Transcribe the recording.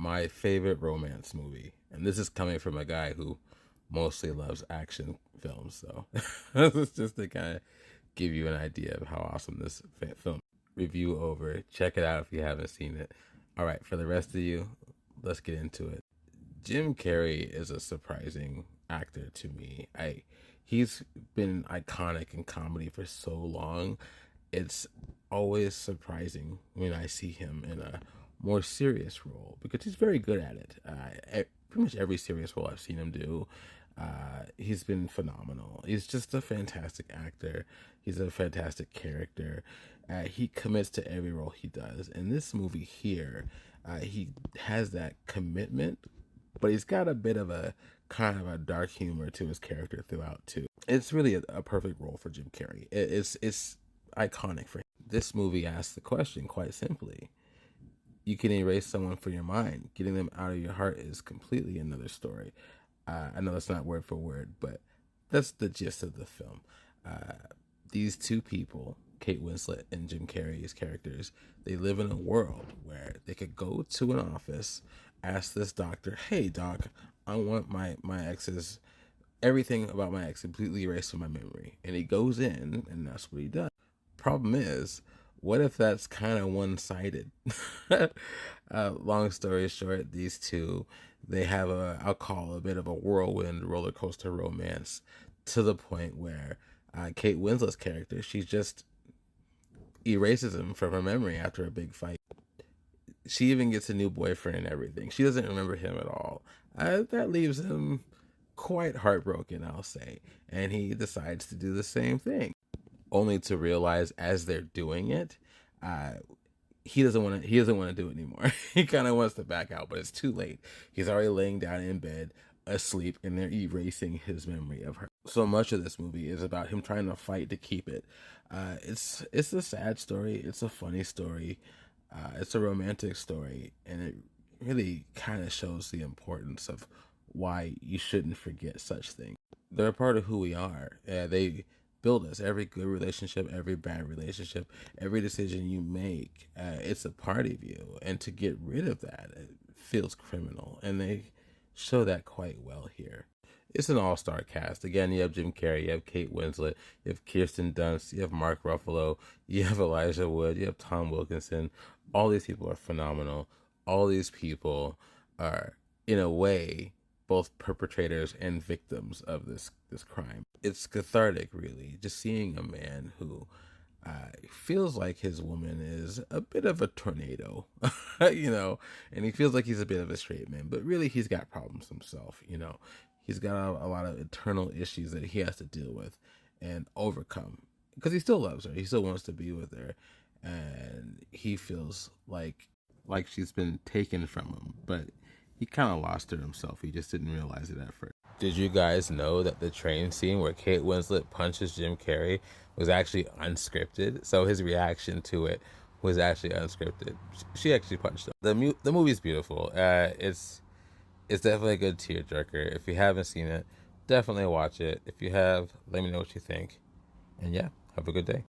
my favorite romance movie, and this is coming from a guy who mostly loves action films. So this is just to kind of give you an idea of how awesome this film. Review over. Check it out if you haven't seen it. All right, for the rest of you, let's get into it. Jim Carrey is a surprising actor to me. He's been iconic in comedy for so long. It's always surprising when I see him in a more serious role because he's very good at it. Pretty much every serious role I've seen him do, he's been phenomenal. He's just a fantastic actor. He's a fantastic character. He commits to every role he does. In this movie here, he has that commitment, but he's got a bit of a kind of a dark humor to his character throughout too. It's really a perfect role for Jim Carrey. It's iconic for him. This movie asks the question quite simply. You can erase someone from your mind. Getting them out of your heart is completely another story. I know that's not word for word, but that's the gist of the film. These two people, Kate Winslet and Jim Carrey's characters, they live in a world where they could go to an office, ask this doctor, hey doc, I want my ex's, everything about my ex completely erased from my memory. And he goes in and that's what he does. Problem is, what if that's kind of one-sided? Long story short, these two, they have I'll call a bit of a whirlwind roller coaster romance to the point where Kate Winslet's character, she just erases him from her memory after a big fight. She even gets a new boyfriend and everything. She doesn't remember him at all. That leaves him quite heartbroken, I'll say. And he decides to do the same thing, only to realize as they're doing it, he doesn't want to do it anymore. He kind of wants to back out, but it's too late. He's already laying down in bed asleep, and they're erasing his memory of her. So much of this movie is about him trying to fight to keep it. It's a sad story. It's a funny story. It's a romantic story, and it really kind of shows the importance of why you shouldn't forget such things. They're a part of who we are. They build us. Every good relationship, every bad relationship, every decision you make, it's a part of you. And to get rid of that, it feels criminal. And they show that quite well here. It's an all-star cast. Again, you have Jim Carrey, you have Kate Winslet, you have Kirsten Dunst, you have Mark Ruffalo, you have Elijah Wood, you have Tom Wilkinson. All these people are phenomenal. All these people are, in a way, both perpetrators and victims of this crime. It's cathartic, really, just seeing a man who feels like his woman is a bit of a tornado, and he feels like he's a bit of a straight man, but really he's got problems himself, He's got a lot of internal issues that he has to deal with and overcome because he still loves her. He still wants to be with her, and he feels like she's been taken from him, but he kind of lost her himself. He just didn't realize it at first. Did you guys know that the train scene where Kate Winslet punches Jim Carrey was actually unscripted? So his reaction to it was actually unscripted. She actually punched him. The movie's beautiful. It's definitely a good tearjerker. If you haven't seen it, definitely watch it. If you have, let me know what you think. And yeah, have a good day.